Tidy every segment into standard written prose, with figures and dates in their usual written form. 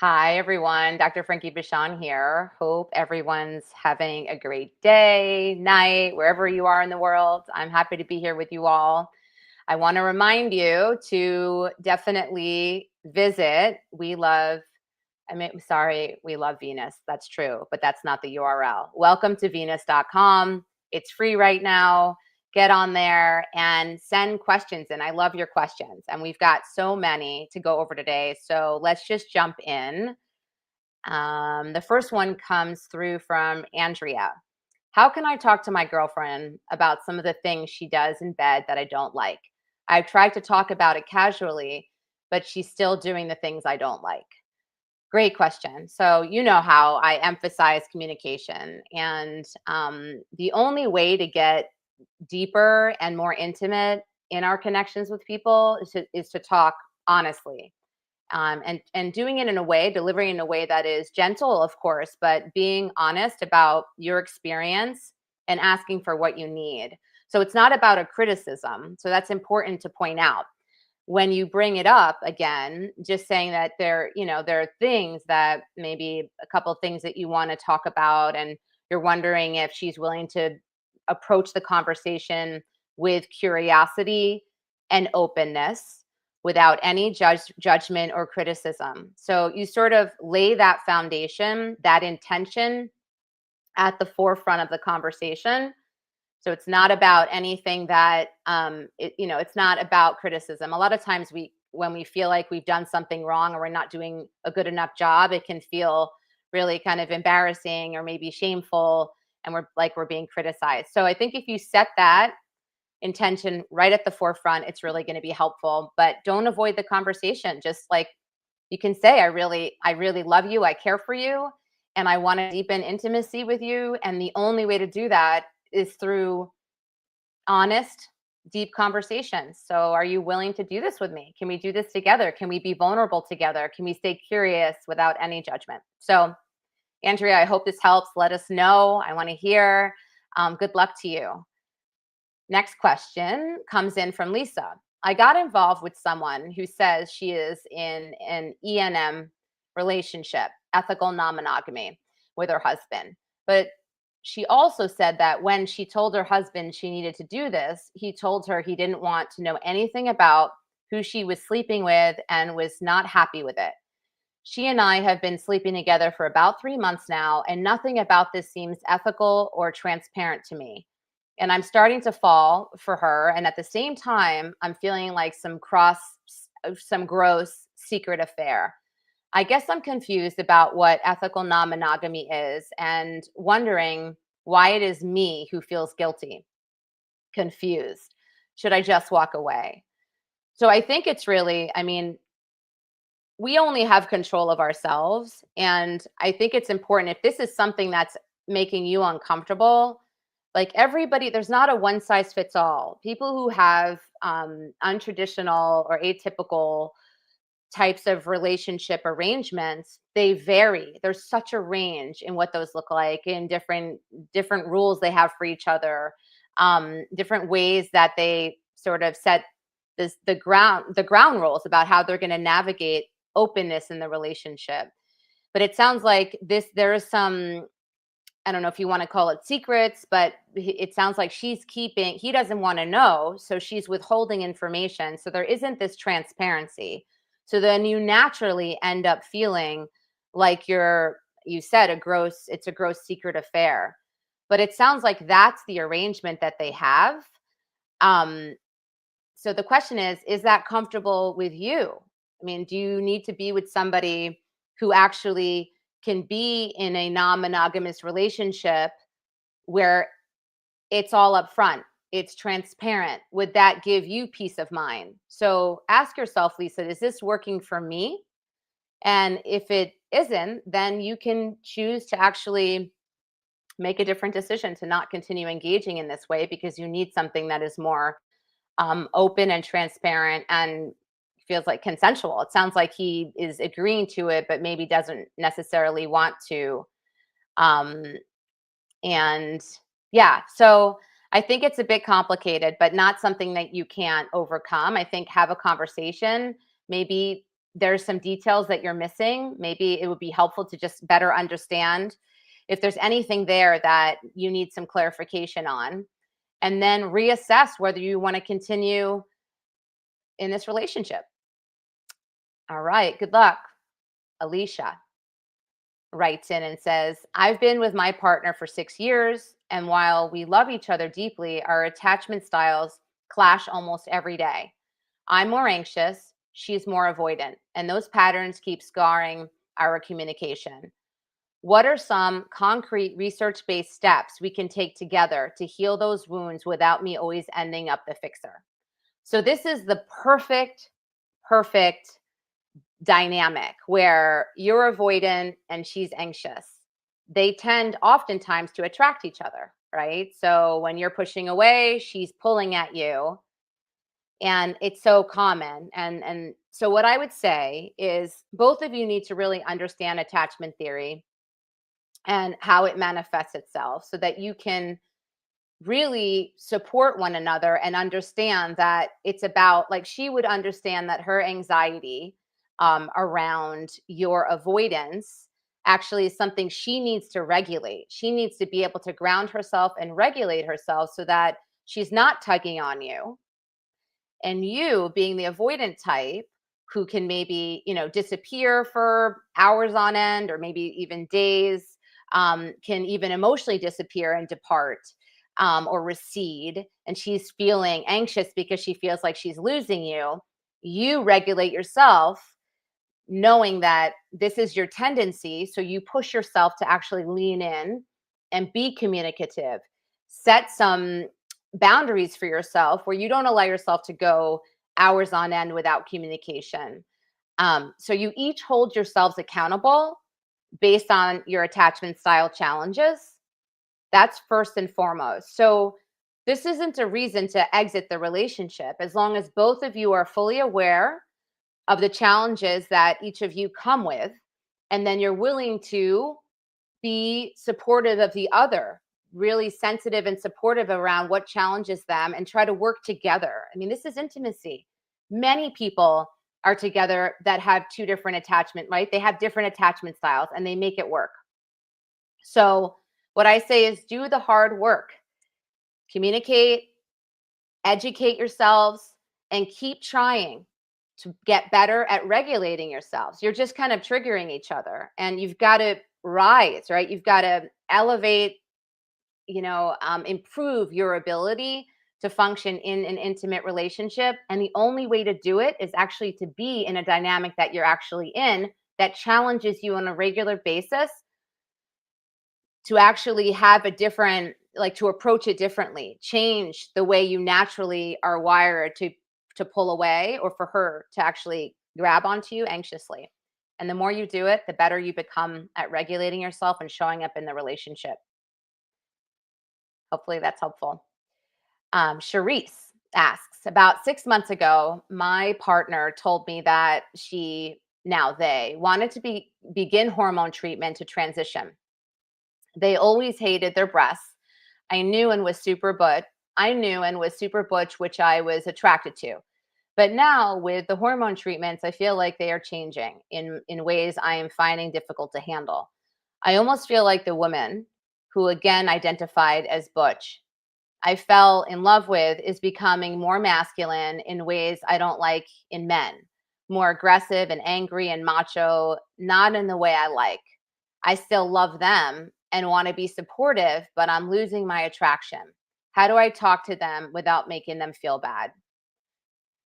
Hi, everyone. Dr. Frankie Bashan here. Hope everyone's having a great day, night, wherever you are in the world. I'm happy to be here with you all. I want to remind you to definitely visit. We love Venus. That's true, but that's not the URL. Welcome to Venus.com. It's free right now. Get on there and send questions in. I love your questions. And we've got so many to go over today. So let's just jump in. The first one comes through from Andrea. How can I talk to my girlfriend about some of the things she does in bed that I don't like? I've tried to talk about it casually, but she's still doing the things I don't like. Great question. So, you know how I emphasize communication. And the only way to get deeper and more intimate in our connections with people is to talk honestly, and doing it in a way, delivering in a way that is gentle, of course, but being honest about your experience and asking for what you need. So it's not about a criticism. So that's important to point out. When you bring it up again, just saying that there are things that maybe a couple things that you want to talk about, and you're wondering if she's willing to approach the conversation with curiosity and openness without any judgment or criticism. So you sort of lay that foundation, that intention at the forefront of the conversation. So it's not about anything that it's not about criticism. A lot of times when we feel like we've done something wrong or we're not doing a good enough job, it can feel really kind of embarrassing or maybe shameful, and we're being criticized. So I think if you set that intention right at the forefront, it's really going to be helpful. But don't avoid the conversation. Just like you can say, I really love you, I care for you, and I want to deepen intimacy with you. And the only way to do that is through honest, deep conversations. So are you willing to do this with me? Can we do this together? Can we be vulnerable together? Can we stay curious without any judgment? So Andrea, I hope this helps. Let us know. I want to hear. Good luck to you. Next question comes in from Lisa. I got involved with someone who says she is in an ENM relationship, ethical non-monogamy, with her husband. But she also said that when she told her husband she needed to do this, he told her he didn't want to know anything about who she was sleeping with and was not happy with it. She and I have been sleeping together for about 3 months now, and nothing about this seems ethical or transparent to me. And I'm starting to fall for her. And at the same time, I'm feeling like some gross secret affair. I guess I'm confused about what ethical non monogamy is and wondering why it is me who feels guilty, confused. Should I just walk away? So I think it's really, we only have control of ourselves. And I think it's important, if this is something that's making you uncomfortable, like everybody, there's not a one size fits all. People who have untraditional or atypical types of relationship arrangements, they vary. There's such a range in what those look like, in different rules they have for each other, different ways that they sort of set the ground rules about how they're going to navigate openness in the relationship. But it sounds like there is some, I don't know if you want to call it secrets, but it sounds like he doesn't want to know. So she's withholding information. So there isn't this transparency. So then you naturally end up feeling like you said, it's a gross secret affair. But it sounds like that's the arrangement that they have. So the question is that comfortable with you? Do you need to be with somebody who actually can be in a non-monogamous relationship where it's all up front, it's transparent? Would that give you peace of mind? So ask yourself, Lisa, is this working for me? And if it isn't, then you can choose to actually make a different decision to not continue engaging in this way, because you need something that is more open and transparent and feels like consensual. It sounds like he is agreeing to it, but maybe doesn't necessarily want to. And yeah, so I think it's a bit complicated, but not something that you can't overcome. I think have a conversation, maybe there's some details that you're missing, maybe it would be helpful to just better understand if there's anything there that you need some clarification on, and then reassess whether you want to continue in this relationship. All right, good luck. Alicia writes in and says, I've been with my partner for 6 years, and while we love each other deeply, our attachment styles clash almost every day. I'm more anxious, she's more avoidant, and those patterns keep scarring our communication. What are some concrete research-based steps we can take together to heal those wounds without me always ending up the fixer? So this is the perfect dynamic where you're avoidant and she's anxious. They tend oftentimes to attract each other, right? So when you're pushing away, she's pulling at you, and it's so common. And so what I would say is both of you need to really understand attachment theory and how it manifests itself so that you can really support one another and understand that it's about, like, she would understand that her anxiety around your avoidance actually is something she needs to regulate. She needs to be able to ground herself and regulate herself so that she's not tugging on you. And you, being the avoidant type who can maybe, disappear for hours on end or maybe even days, can even emotionally disappear and depart, or recede, and she's feeling anxious because she feels like she's losing you. You regulate yourself knowing that this is your tendency. So you push yourself to actually lean in and be communicative. Set some boundaries for yourself where you don't allow yourself to go hours on end without communication. So you each hold yourselves accountable based on your attachment style challenges. That's first and foremost. So this isn't a reason to exit the relationship as long as both of you are fully aware of the challenges that each of you come with, and then you're willing to be supportive of the other, really sensitive and supportive around what challenges them, and try to work together. I mean, this is intimacy. Many people are together that have two different attachment, right? They have different attachment styles and they make it work. So what I say is do the hard work, communicate, educate yourselves, and keep trying to get better at regulating yourselves. You're just kind of triggering each other, and you've got to rise, right? You've got to elevate, improve your ability to function in an intimate relationship. And the only way to do it is actually to be in a dynamic that you're actually in that challenges you on a regular basis, to actually have a different, like, to approach it differently, change the way you naturally are wired to pull away, or for her to actually grab onto you anxiously. And the more you do it, the better you become at regulating yourself and showing up in the relationship. Hopefully that's helpful. Charisse asks, about 6 months ago, my partner told me that they wanted to begin hormone treatment to transition. They always hated their breasts. I knew and was super butch, which I was attracted to. But now with the hormone treatments, I feel like they are changing in ways I am finding difficult to handle. I almost feel like the woman who again identified as butch I fell in love with is becoming more masculine in ways I don't like in men, more aggressive and angry and macho, not in the way I like. I still love them and want to be supportive, but I'm losing my attraction. How do I talk to them without making them feel bad?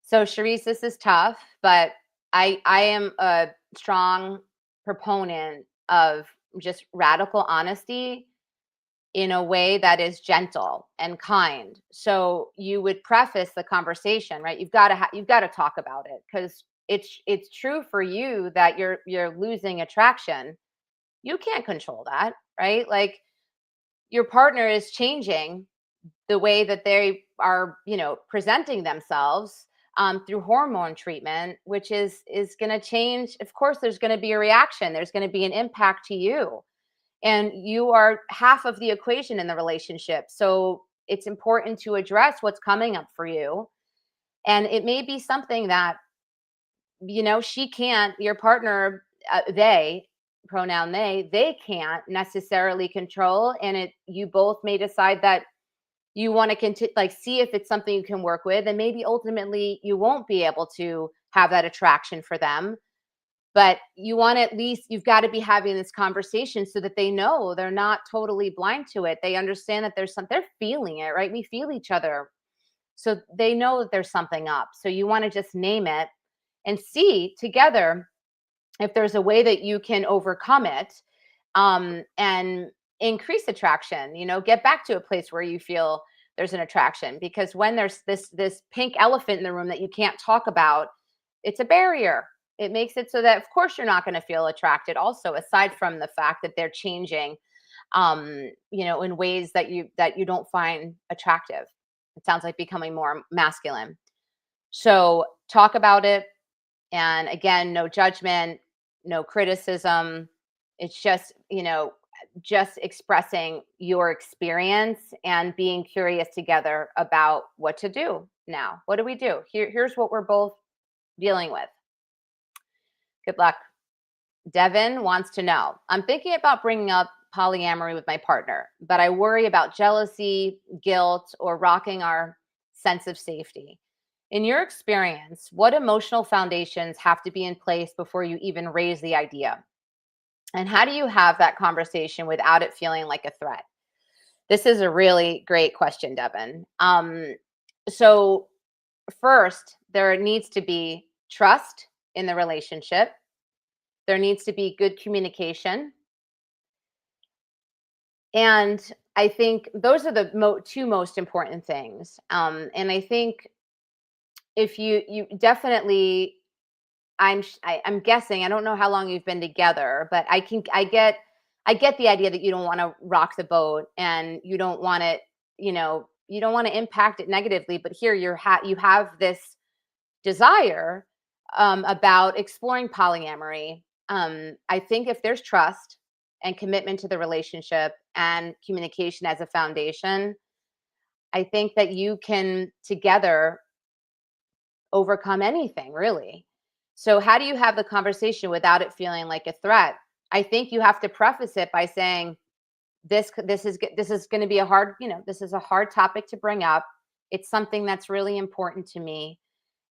So, Charisse, this is tough, but I am a strong proponent of just radical honesty in a way that is gentle and kind. So you would preface the conversation, right? You've got to talk about it, because it's true for you that you're losing attraction. You can't control that, right? Like, your partner is changing the way that they are, presenting themselves through hormone treatment, which is going to change. Of course, there's going to be a reaction. There's going to be an impact to you, and you are half of the equation in the relationship. So it's important to address what's coming up for you. And it may be something that she can't, your partner, they, pronoun they can't necessarily control. And you both may decide that you want to continue, like, see if it's something you can work with. And maybe ultimately you won't be able to have that attraction for them. But you want to, at least, you've got to be having this conversation so that they know they're not totally blind to it. They understand that they're feeling it, right? We feel each other. So they know that there's something up. So you want to just name it and see together if there's a way that you can overcome it, and increase attraction, get back to a place where you feel there's an attraction. Because when there's this pink elephant in the room that you can't talk about, it's a barrier. It makes it so that, of course, you're not going to feel attracted also, aside from the fact that they're changing, in ways that you don't find attractive. It sounds like becoming more masculine. So talk about it. And again, no judgment, no criticism. It's just expressing your experience and being curious together about what to do now. What do we do? Here's what we're both dealing with. Good luck. Devin wants to know, I'm thinking about bringing up polyamory with my partner, but I worry about jealousy, guilt, or rocking our sense of safety. In your experience, what emotional foundations have to be in place before you even raise the idea? And how do you have that conversation without it feeling like a threat? This is a really great question, Devin. So first, there needs to be trust in the relationship. There needs to be good communication. And I think those are the two most important things. And I think if you definitely, I'm guessing, I don't know how long you've been together, but I get the idea that you don't want to rock the boat, and you don't want it, you don't want to impact it negatively. But here you have this desire, about exploring polyamory. I think if there's trust and commitment to the relationship and communication as a foundation, I think that you can together overcome anything, really. So how do you have the conversation without it feeling like a threat? I think you have to preface it by saying, this is going to be a hard, this is a hard topic to bring up. It's something that's really important to me.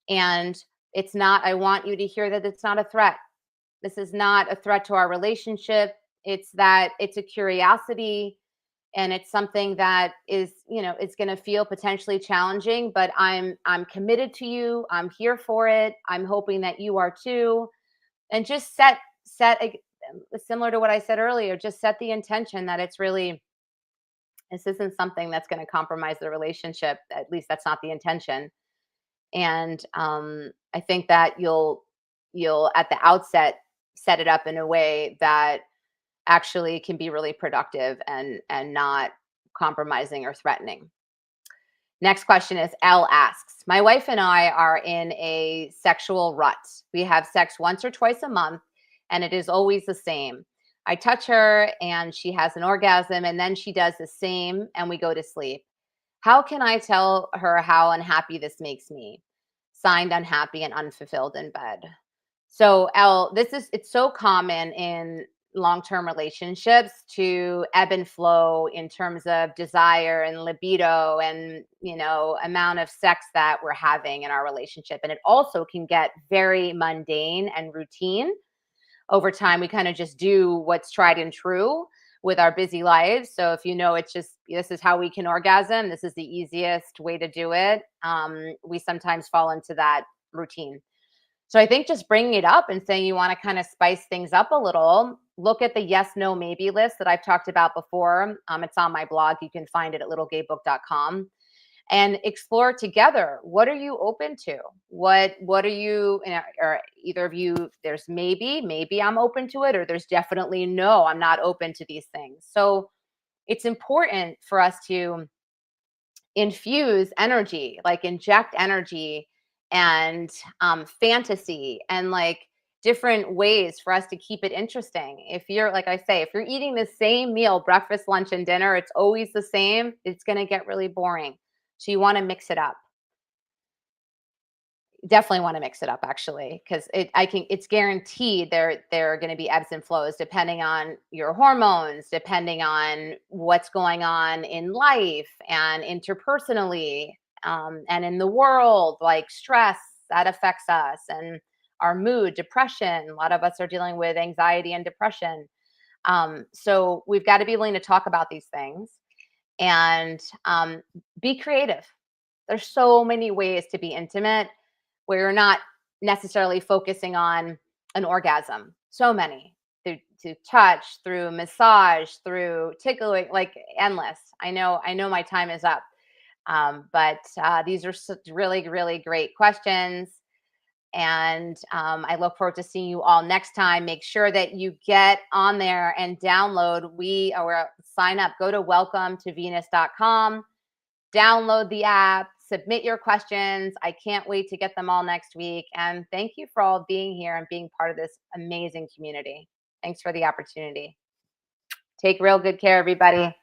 And it's not, I want you to hear that it's not a threat. This is not a threat to our relationship. It's a curiosity, and it's something that is, it's going to feel potentially challenging, but I'm committed to you. I'm here for it. I'm hoping that you are too. And just set similar to what I said earlier, just set the intention that this isn't something that's going to compromise the relationship. At least that's not the intention. And I think that you'll at the outset set it up in a way that actually can be really productive and not compromising or threatening. Next question is, Elle asks, my wife and I are in a sexual rut. We have sex once or twice a month, and it is always the same. I touch her and she has an orgasm, and then she does the same and we go to sleep. How can I tell her how unhappy this makes me? Signed, unhappy and unfulfilled in bed. So Elle, it's so common in long-term relationships to ebb and flow in terms of desire and libido and, amount of sex that we're having in our relationship. And it also can get very mundane and routine. Over time, we kind of just do what's tried and true with our busy lives. So if it's just, this is how we can orgasm, this is the easiest way to do it, we sometimes fall into that routine. So I think just bringing it up and saying you want to kind of spice things up a little, look at the yes, no, maybe list that I've talked about before. It's on my blog. You can find it at littlegaybook.com, and explore together. What are you open to? What are you, or either of you, there's maybe I'm open to it, or there's definitely no, I'm not open to these things. So it's important for us to infuse energy, like inject energy and fantasy and like different ways for us to keep it interesting. If you're, like I say, if you're eating the same meal, breakfast, lunch, and dinner, it's always the same, it's going to get really boring. So you want to mix it up. Definitely want to mix it up actually, because it's guaranteed there are going to be ebbs and flows depending on your hormones, depending on what's going on in life and interpersonally, and in the world, like stress that affects us, and our mood, depression. A lot of us are dealing with anxiety and depression. So we've got to be willing to talk about these things, and be creative. There's so many ways to be intimate where you're not necessarily focusing on an orgasm. So many, through touch, through massage, through tickling, like endless. I know my time is up. But these are really, really great questions. And I look forward to seeing you all next time. Make sure that you get on there and download. Sign up, go to welcome-to-venus.com, download the app, submit your questions. I can't wait to get them all next week. And thank you for all being here and being part of this amazing community. Thanks for the opportunity. Take real good care, everybody.